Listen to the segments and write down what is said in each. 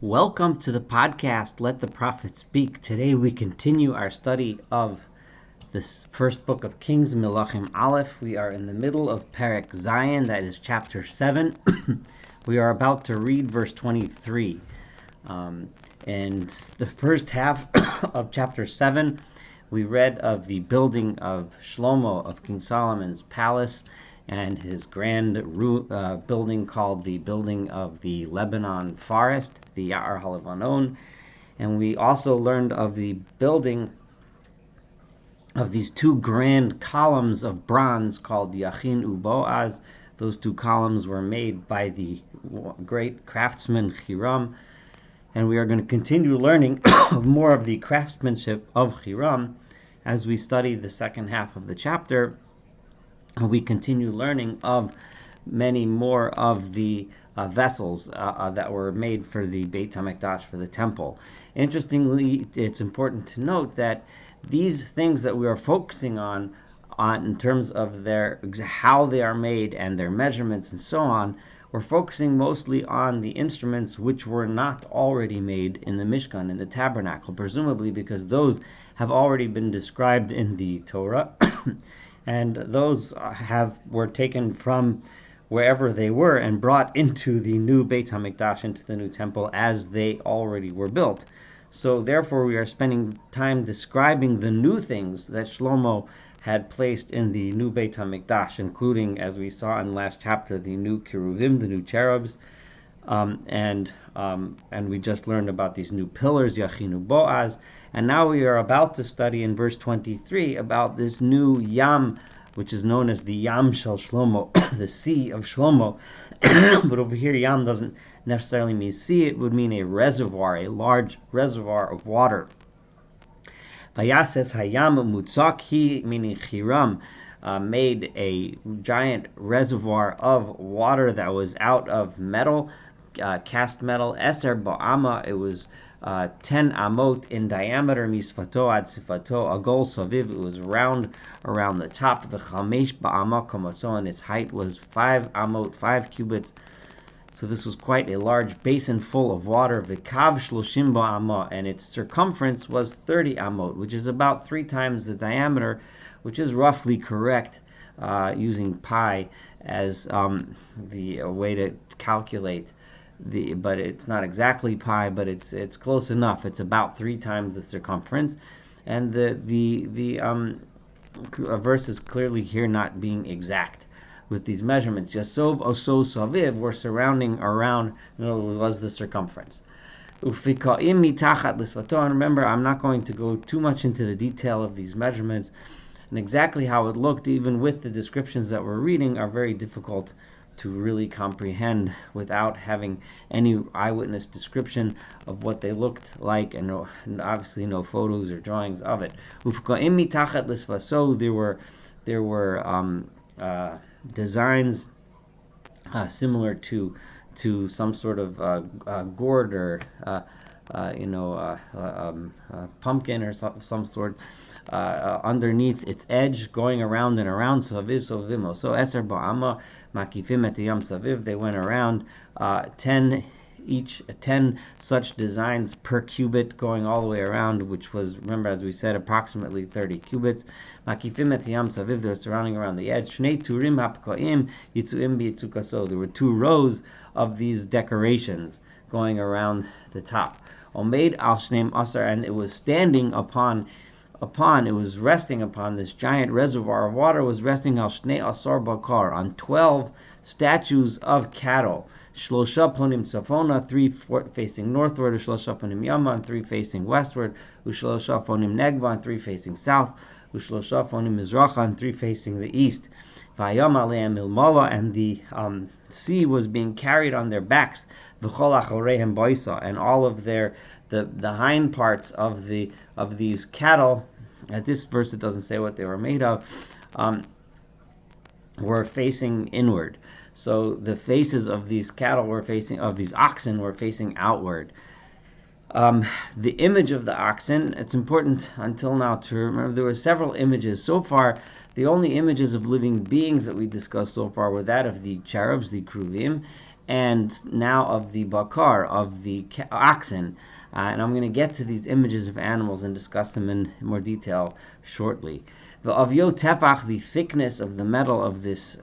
Welcome to the podcast, Let the Prophet Speak. Today we continue our study of this first book of Kings, Melachim Aleph. We are in the middle of Perek Zion, that is chapter 7. We are about to read verse 23. And the first half of chapter 7, we read of the building of Shlomo, of King Solomon's palace, and his grand building called the Building of the Lebanon Forest, the Ya'ar HaLevanon. And we also learned of the building of these two grand columns of bronze called Yachin Uboaz. Those two columns were made by the great craftsman Hiram. And we are going to continue learning more of the craftsmanship of Hiram as we study the second half of the chapter. We continue learning of many more of the vessels that were made for the Beit HaMikdash, for the temple. Interestingly, it's important to note that these things that we are focusing on in terms of how they are made and their measurements and so on, we're focusing mostly on the instruments which were not already made in the Mishkan, in the tabernacle, presumably because those have already been described in the Torah. And those were taken from wherever they were and brought into the new Beit HaMikdash, into the new temple, as they already were built. So therefore we are spending time describing the new things that Shlomo had placed in the new Beit HaMikdash, including, as we saw in the last chapter, the new Keruvim, the new cherubs, and we just learned about these new pillars, Yachinu Boaz, and now we are about to study in verse 23 about this new Yam, which is known as the Yam Shel Shlomo, the Sea of Shlomo. But over here, Yam doesn't necessarily mean sea; it would mean a reservoir, a large reservoir of water. Vayases Hayam Mutzak, he, meaning Hiram, made a giant reservoir of water that was out of metal, cast metal. Eser Ba'ama, it was 10 amot in diameter, misfato ad sifato, a gol saviv, it was round around the top. V'chamesh ba'ama komaso, and its height was 5 amot, 5 cubits. So this was quite a large basin full of water. V'kav shloshim ba'ama, and its circumference was 30 amot, which is about 3 times the diameter, which is roughly correct using pi as the way to calculate but it's not exactly pi, but it's close enough. It's about 3 times the circumference, and the verse is clearly here not being exact with these measurements. Yasov oso saviv, we're surrounding around, was the circumference. Ufikaim mitachat lisvato, and remember, I'm not going to go too much into the detail of these measurements, and exactly how it looked, even with the descriptions that we're reading, are very difficult to really comprehend without having any eyewitness description of what they looked like, and obviously no photos or drawings of it. So there were designs similar to some sort of gourd or pumpkin or some sort underneath its edge, going around and around. So eser ba'ama makifim et yam saviv. They went around 10 such designs per cubit, going all the way around, which was, remember, as we said, approximately 30 cubits. Makifim et yam saviv. They're surrounding around the edge. Shnei turim hapkoim yitzuim b'yitzukaso. There were 2 rows of these decorations going around the top. Omeid al shneim asar, and it was standing upon, it was resting upon this giant reservoir of water, was resting al shnei asar bakar, on 12 statues of cattle. Shlosha ponim tzafona, 3 facing northward, ushlosha ponim yama, and 3 facing westward, ushlosha ponim negva, and 3 facing south, ushlosha ponim mizracha, and 3 facing the east. Vayam aleim ilmala, and the sea was being carried on their backs. V'chol achoreihem boisa, and all of the hind parts of these cattle. At this verse, it doesn't say what they were made of. Were facing inward. So the faces of these oxen were facing outward. The image of the oxen, it's important until now to remember there were several images. So far, the only images of living beings that we discussed so far were that of the cherubs, the Keruvim, and now of the bakar, of the oxen. And I'm going to get to these images of animals and discuss them in more detail shortly. The avyo tefach, the thickness of the metal of this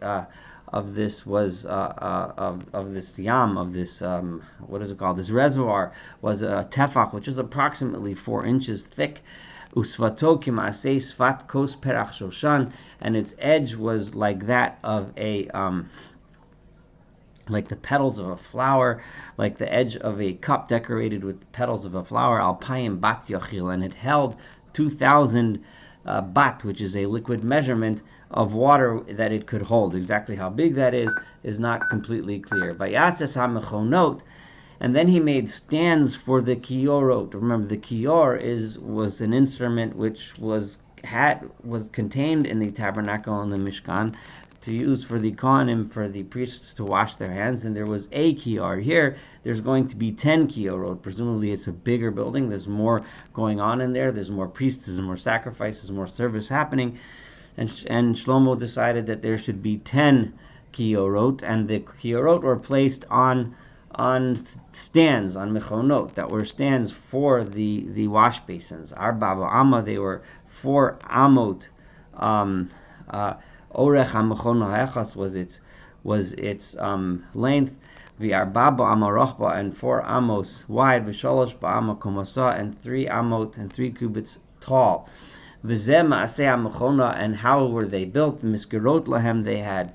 was of this yam, of this what is it called? This reservoir was a tefach, which is approximately 4 inches thick. Usvato kimasei svat kos perach shoshan, and its edge was like that of a like the petals of a flower, like the edge of a cup decorated with the petals of a flower. Alpayim bat yochil, and it held 2,000 bat, which is a liquid measurement of water that it could hold. Exactly how big that is not completely clear. Vayatzes hamechonot, and then he made stands for the kiorot. Remember, the kior was an instrument which was contained in the tabernacle and the Mishkan, to use for the kohanim, for the priests to wash their hands, and there was a kior. Here, there's going to be 10 kiorot. Presumably, it's a bigger building. There's more going on in there. There's more priests, there's more sacrifices, more service happening. And Shlomo decided that there should be 10 kiorot, and the kiorot were placed on stands, on mechonot, that were stands for the wash basins. Arba amma, they were 4 amot. Orech hamechona hechas was its length. V'arba ba'ama rochba, and 4 amos wide. V'sholosh ba'ama komasa, and 3 amot and 3 cubits tall. V'zeh ma'aseh hamechona, and how were they built? Miskerot lahem, they had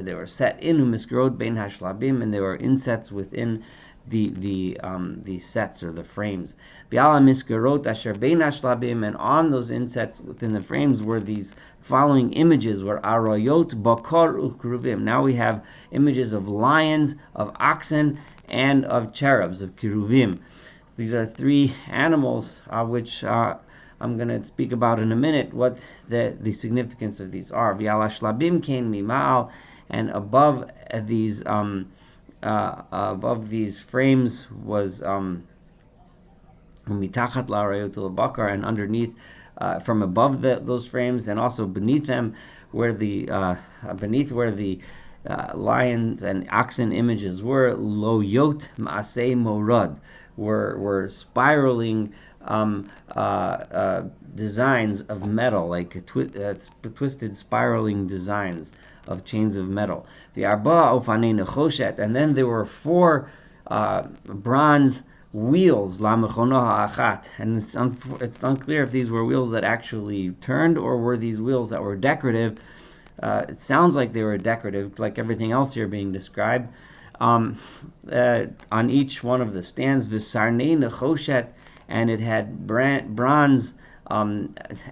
they were set in miskerot bein hashlabim, and they were insets within the sets or the frames. Bi'ala miskerot asher bein hashlabim, and on those insets within the frames were these following images: were arayot, bakar, ukruvim. Now we have images of lions, of oxen, and of cherubs, of kiruvim. These are 3 animals which I'm going to speak about in a minute, what the significance of these are. V'ala shlabim kain mima'al, and above these frames was mitachat la'arayot l'bakar, and underneath, from above those frames, and also beneath them, where the lions and oxen images were, loyot ma'aseh morad, were spiraling designs of metal, like twisted spiraling designs of chains of metal. The arba ofanei nechoshet, and then there were 4 bronze wheels, la mechona ha'achat, and it's unclear if these were wheels that actually turned or were these wheels that were decorative. It sounds like they were decorative, like everything else here being described. On each one of the stands, v'sarnei nechoshet, and it had bronze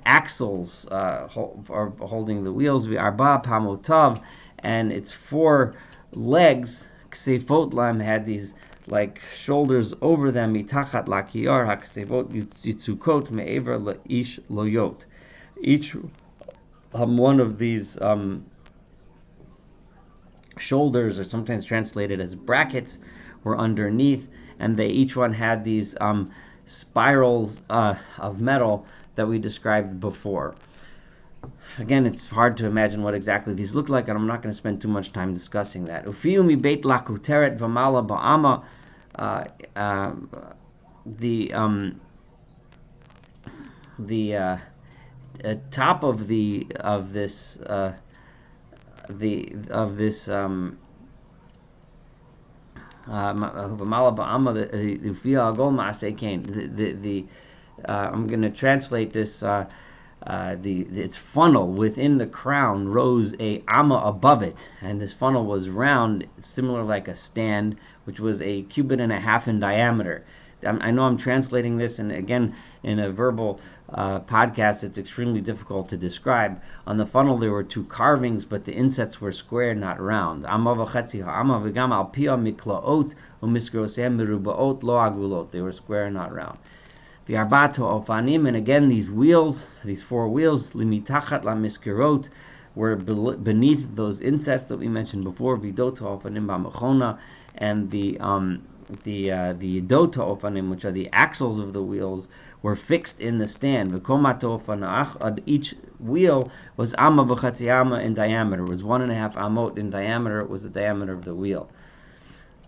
axles holding the wheels. V'arba pamotav, and its 4 legs, ksefot lam, had these like shoulders over them. Mitachat lakiyar haksefot yitzukot me'ever la'ish loyot. Each one of these shoulders, or sometimes translated as brackets, were underneath, and they each one had these spirals of metal that we described before. Again, it's hard to imagine what exactly these look like, and I'm not going to spend too much time discussing that. Ufiu mi beit lakuteret v'mala ba'ama, the top of this I'm going to translate this. Its funnel within the crown rose a amma above it, and this funnel was round, similar like a stand, which was a cubit and a half in diameter. I know I'm translating this, and again, in a verbal podcast, it's extremely difficult to describe. On the funnel, there were 2 carvings, but the insets were square, not round. They were square, not round. The arbato ofanim, and again, these 4 wheels, limitachat la miskirot, were beneath those insets that we mentioned before. Vidoto ofanim b'mechona, and the yidota ofanim, which are the axles of the wheels, were fixed in the stand. V'komata ofanach, each wheel was amma v'chatzi amma in diameter, was 1.5 amot in diameter. It was the diameter of the wheel.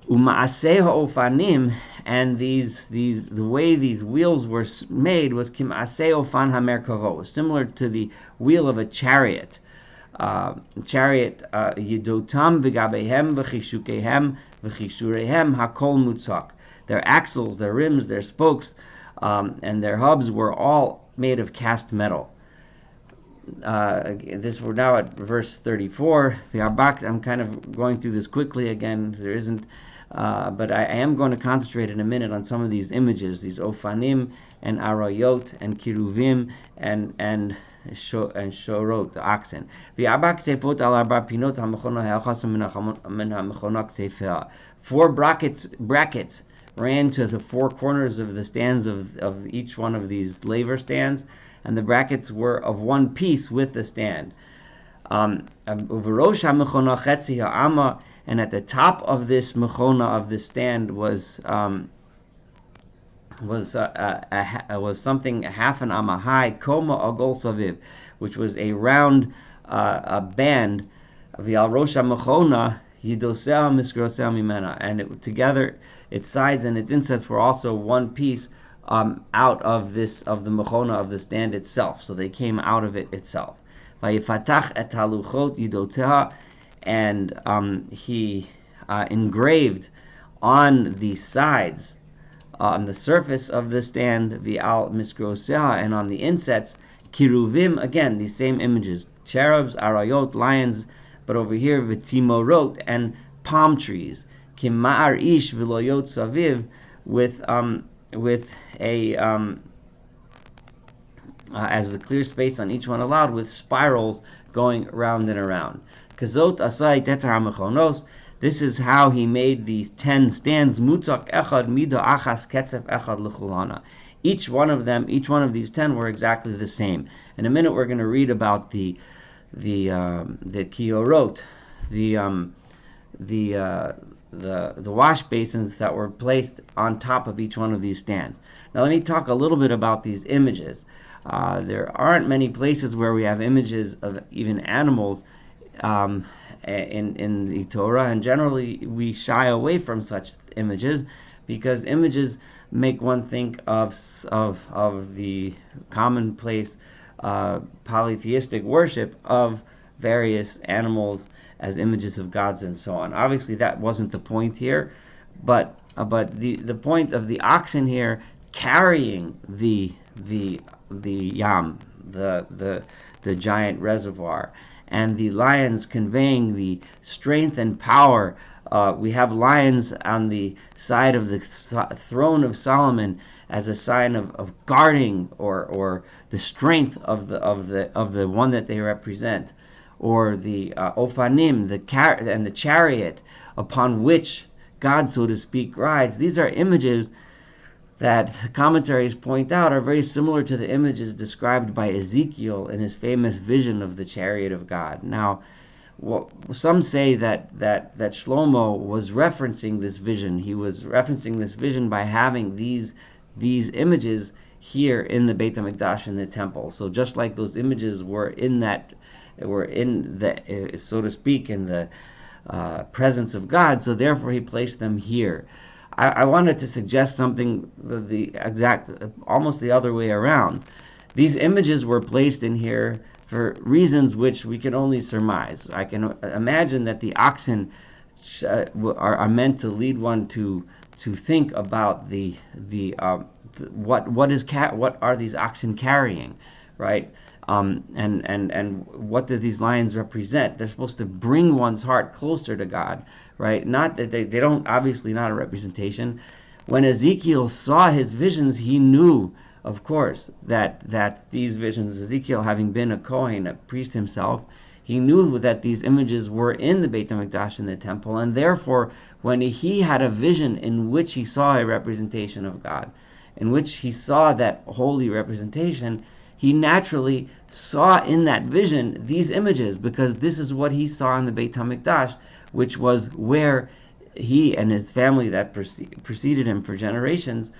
Uma'aseh ha'ofanim, and the way these wheels were made was kim'aseh ofan hamerkavo, similar to the wheel of a chariot. Yidotam v'gabehem v'chishukehem v'chishurehem hakol mutzak. Their axles, their rims, their spokes, and their hubs were all made of cast metal. We're now at verse 34. I'm kind of going through this quickly again. There isn't, but I am going to concentrate in a minute on some of these images, these ofanim and arayot and kiruvim and shorot, the oxen. Four brackets ran to the four corners of the stands of each one of these laver stands, and the brackets were of one piece with the stand. And at the top of this mechona, of this stand, was something half an amma high, koma agol saviv, which was a round a band, v'al rosh mechona yidosea misgrosea mimena, and together its sides and its insets were also one piece out of the mechona, of the stand itself. So they came out of it itself. Vayifatach et haluchot yidoteha, and he engraved on the sides, on the surface of the stand, v'al misgrosea, and on the insets, kiruvim, again, these same images, cherubs, arayot, lions, but over here, v'timorot, and palm trees, kima'ar ish v'loyot saviv, with a as the clear space on each one allowed, with spirals going around and around. Kazot asai tetar hamechonos. This is how he made these 10 stands. Mutzak echad mida achas ketzef echad l'chulana. Each one of these 10 were exactly the same. In a minute, we're going to read about the kiorot, the wash basins that were placed on top of each one of these stands. Now, let me talk a little bit about these images. There aren't many places where we have images of even animals in the Torah, and generally we shy away from such images because images make one think of the commonplace polytheistic worship of various animals as images of gods and so on. Obviously, that wasn't the point here, but the point of the oxen here carrying the yam, the giant reservoir, and the lions conveying the strength and power. We have lions on the side of the throne of Solomon as a sign of guarding or the strength of the one that they represent, or the ofanim, and the chariot upon which God, so to speak, rides. These are images that commentaries point out are very similar to the images described by Ezekiel in his famous vision of the chariot of God. Now, some say that Shlomo was referencing this vision. He was referencing this vision by having these images here in the Beit HaMikdash, in the temple. So just like those images were in the so to speak, in the presence of God, so therefore he placed them here. I wanted to suggest something almost the other way around. These images were placed in here for reasons which we can only surmise. I can imagine that the oxen are meant to lead one to think about what are these oxen carrying, right? And what do these lions represent? They're supposed to bring one's heart closer to God, right? Not that they don't, obviously not a representation. When Ezekiel saw his visions, he knew, of course, that these visions, Ezekiel having been a Kohen, a priest himself, he knew that these images were in the Beit HaMikdash, in the temple, and therefore when he had a vision in which he saw a representation of God, in which he saw that holy representation, he naturally saw in that vision these images, because this is what he saw in the Beit HaMikdash, which was where he and his family that preceded him for generations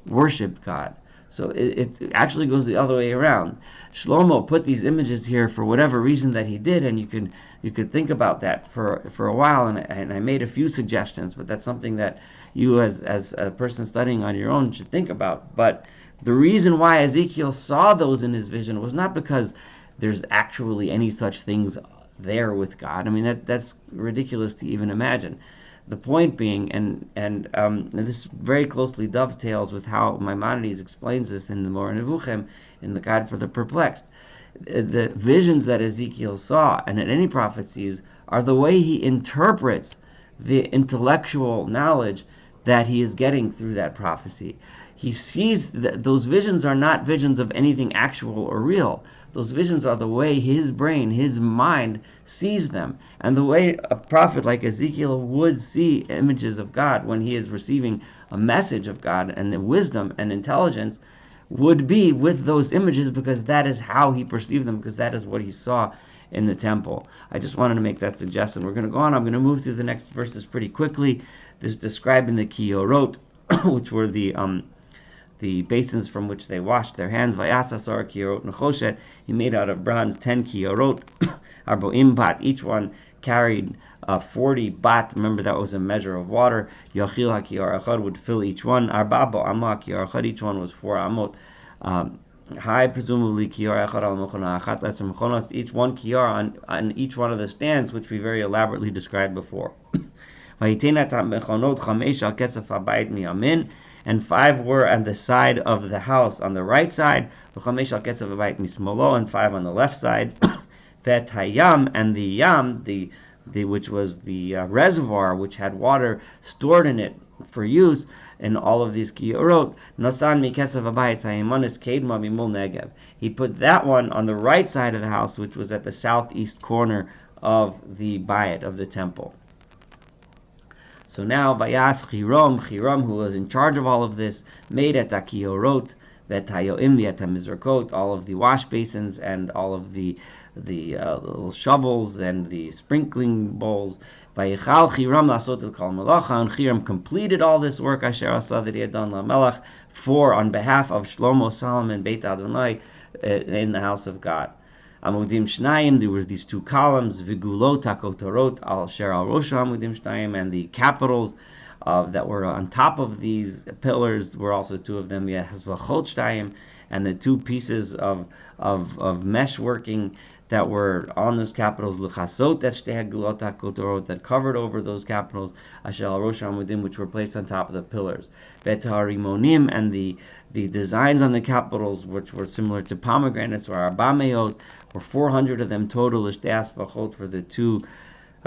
worshipped God. So it actually goes the other way around. Shlomo put these images here for whatever reason that he did, and you could think about that for a while. And I made a few suggestions, but that's something that you as a person studying on your own should think about. But the reason why Ezekiel saw those in his vision was not because there's actually any such things there with God. I mean that's ridiculous to even imagine. The point being, and this very closely dovetails with how Maimonides explains this in the Moreh Nevuchim, in the Guide for the Perplexed. The visions that Ezekiel saw, and that any prophet sees, are the way he interprets the intellectual knowledge that he is getting through that prophecy. He sees that those visions are not visions of anything actual or real. Those visions are the way his brain, his mind sees them. And the way a prophet like Ezekiel would see images of God when he is receiving a message of God and the wisdom and intelligence would be with those images, because that is how he perceived them, because that is what he saw in the temple. I just wanted to make that suggestion. We're going to go on. I'm going to move through the next verses pretty quickly. This is describing the kiyorot, which were the basins from which they washed their hands. Vayasasar kiyorot nechoshet. He made out of bronze 10 kiyorot, arboim bat. Each one carried 40 bat. Remember, that was a measure of water. Yachil hakiyar echad would fill each one. Arba bo'amah kiyar echad. Each one was 4 amot. High, presumably kiyar echad al mechona achat. That's mechonos. Each one kiyar on each one of the stands, which we very elaborately described before. Vayitenat mechonot chamesh al ketzef habayit miyamin. And 5 were on the side of the house on the right side, v'chamesh al ketzav habayit mismolo, and 5 on the left side. Vet hayam, and the yam, the which was the reservoir which had water stored in it for use in all of these kiyorot. Nosan mi ketzav habayit hayimanis kedma mimul negev. He put that one on the right side of the house, which was at the southeast corner of the bayit, of the temple. So now, Vayas Hiram, who was in charge of all of this, made at Akiyorot, Vetayoim, Mizrakot, all of the wash basins and all of the little shovels and the sprinkling bowls. Vayichal Hiram lasot el kol melacha, and Hiram completed all this work Asher asa that he had done lamelach on behalf of Shlomo, Solomon, Beit Adonai, in the house of God. Amudim Shnayim, there was these 2 columns, Vigulot HaKotorot al Sher al Rosh Amudim Shnayim, and the capitals that were on top of these pillars were also 2 of them, Yehazvachot Shnayim, and the 2 pieces of mesh working that were on those capitals, L'chasot Shtei Hagulot HaKotorot, that covered over those capitals, Asher al Rosh Amudim, which were placed on top of the pillars, Bet HaRimonim, and the designs on the capitals, which were similar to pomegranates, or arbameot, or 400 of them total, Ishtei for the 2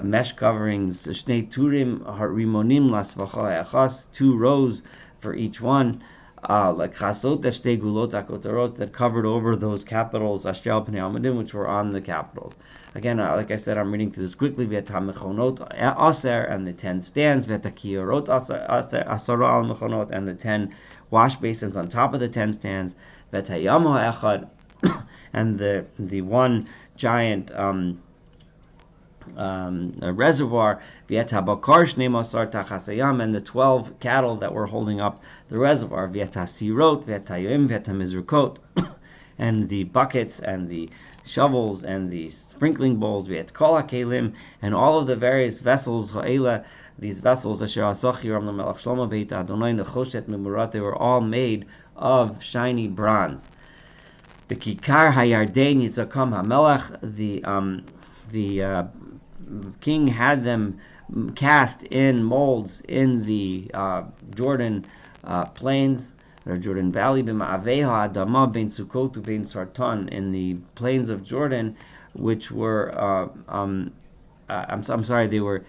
mesh coverings, Shnei Turim Rimonim Lasvachal Echas, 2 rows for each one, like Chasot Shtei Gulot HaKotorot, that covered over those capitals, Asher al Pnei Amudim, which were on the capitals. Again, like I said, I'm reading through this quickly. V'et ha-mechonot aser, and the 10 stands. V'et ha-kiyorot asara al mechonot, and the 10 wash basins on top of the 10 stands. V'et ha-yam ha'echad, and the 1 giant reservoir. V'et ha-bakar shnei masar tachas hayam, and the 12 cattle that were holding up the reservoir. V'et ha-sirot, v'et ha-yoim, v'et ha-mizrukot, and the buckets and the shovels and the sprinkling bowls, v'et kol hakelim, and all of the various vessels, ha'ela, these vessels, asher asach Hiram l'melech Shlomo beit Adonai nechoshet memurat, they were all made of shiny bronze. The kikar hayarden yitzakam hamelech, the king had them cast in molds in the Jordan plains, or Jordan Valley, b'ma'aveha adama bein Sukkot u'bein Sartan, in the plains of Jordan, which were I'm sorry, they were,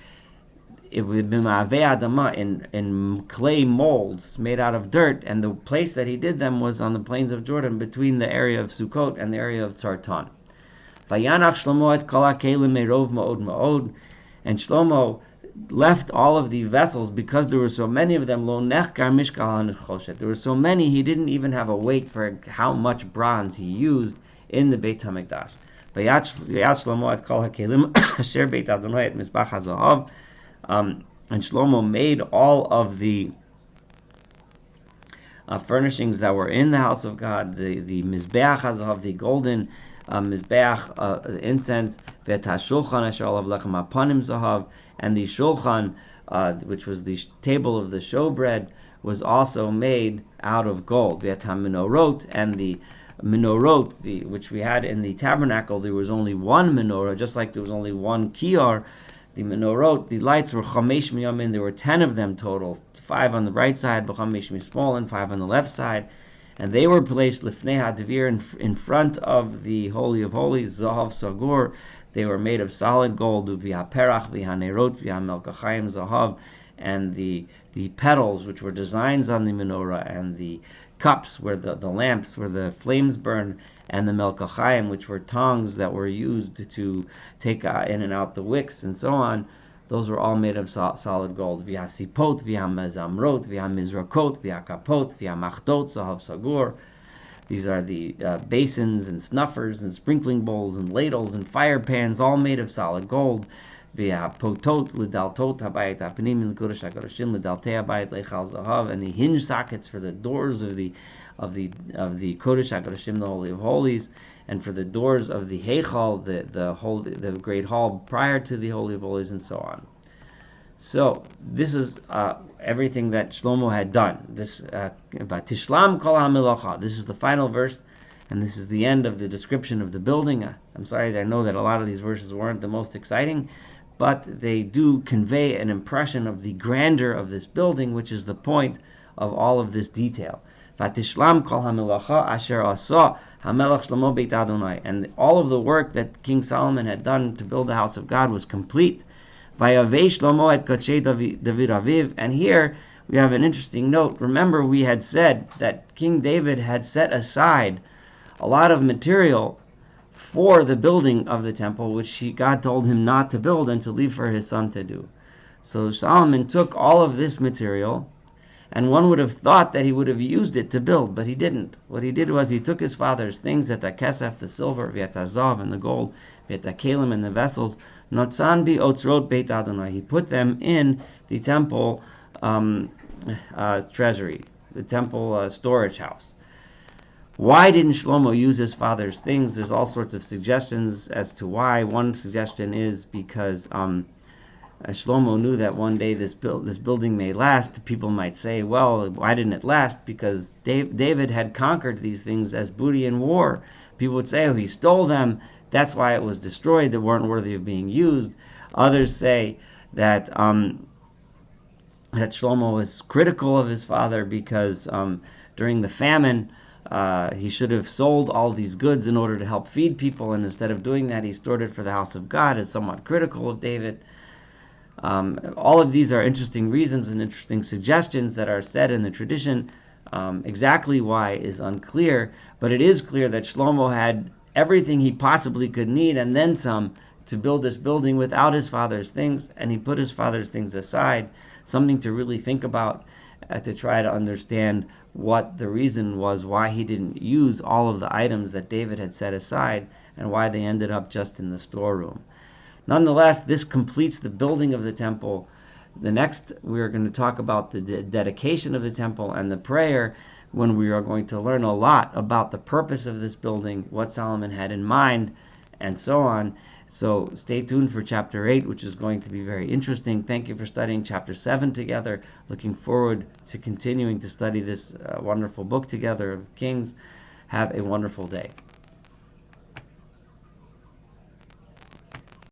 it would be b'ma'aveh adama, in clay molds made out of dirt, and the place that he did them was on the plains of Jordan, between the area of Sukkot and the area of Sartan. Vayanach Shlomo et kol hakelim merov ma'od ma'od, and Shlomo left all of the vessels because there were so many of them. Lo nechkar mishkal hanechoshet, there were so many he didn't even have a weight for how much bronze he used in the Beit HaMikdash. Vayat Shlomo et kol hakelim asher Beit Adonai et mizbach hazahav, And Shlomo made all of the furnishings that were in the house of God, the Mizbeach HaZahav, the golden Mizbeach incense, V'et HaShulchan Asher Alav Lechem HaPanim Zahav, and the Shulchan, which was the table of the showbread, was also made out of gold. V'et HaMenorot, and the menorot, which we had in the tabernacle, there was only one menorah, just like there was only one kiyar. The menorot, the lights were chamesh miyamin. There were 10 of them total, 5 on the right side, b'chamesh mismol, and 5 on the left side, and they were placed lifnei hadivir, in front of the Holy of Holies, zahav sagur. They were made of solid gold, v'haperach v'hanerot v'hamelkachayim zahav, and the petals, which were designs on the menorah, and the cups where the lamps where the flames burn, and the melkachayim, which were tongs that were used to take in and out the wicks and so on, those were all made of solid gold. V'hasipot, v'hamezamrot, v'hamizrakot, v'hakapot, v'hamachdot, zahav sagur. These are the basins and snuffers and sprinkling bowls and ladles and fire pans, all made of solid gold. V'hapotot lidaltot habayit hapanim l'kodesh hakodeshim lidaltei habayit leichal zahav, and the hinge sockets for the doors of the kodesh hakodeshim, the Holy of Holies, and for the doors of the heichal, the great hall prior to the Holy of Holies, and so on. So this is everything that Shlomo had done. This Tishlam kol hamelacha. This is the final verse, and this is the end of the description of the building. I'm sorry, I know that a lot of these verses weren't the most exciting, but they do convey an impression of the grandeur of this building, which is the point of all of this detail. Vatishlam kol hamelacha asher asa hamelach Shlomo beit Adonai, and all of the work that King Solomon had done to build the house of God was complete. Vayavei Shlomo et kodshei David aviv, and here we have an interesting note. Remember, we had said that King David had set aside a lot of material for the building of the temple, which God told him not to build and to leave for his son to do. So Solomon took all of this material, and one would have thought that he would have used it to build, but he didn't. What he did was he took his father's things, the kesef, the silver, v'yatazav, and the gold, v'yatakelim, and the vessels, notzan bi otzrot beit Adonai. He put them in the temple treasury, the temple storage house. Why didn't Shlomo use his father's things? There's all sorts of suggestions as to why. One suggestion is because Shlomo knew that one day this building may last. People might say, well, why didn't it last? Because David had conquered these things as booty in war. People would say, oh, he stole them. That's why it was destroyed. They weren't worthy of being used. Others say that Shlomo was critical of his father because during the famine, he should have sold all these goods in order to help feed people, and instead of doing that, he stored it for the house of God. Is somewhat critical of David. All of these are interesting reasons and interesting suggestions that are said in the tradition. Exactly why is unclear, but it is clear that Shlomo had everything he possibly could need and then some to build this building without his father's things, and he put his father's things aside. Something to really think about, to try to understand what the reason was why he didn't use all of the items that David had set aside and why they ended up just in the storeroom. Nonetheless, this completes the building of the temple. The next, we are going to talk about the dedication of the temple and the prayer, when we are going to learn a lot about the purpose of this building, what Solomon had in mind, and so on. So stay tuned for chapter 8, which is going to be very interesting. Thank you for studying chapter 7 together. Looking forward to continuing to study this wonderful book together of Kings. Have a wonderful day.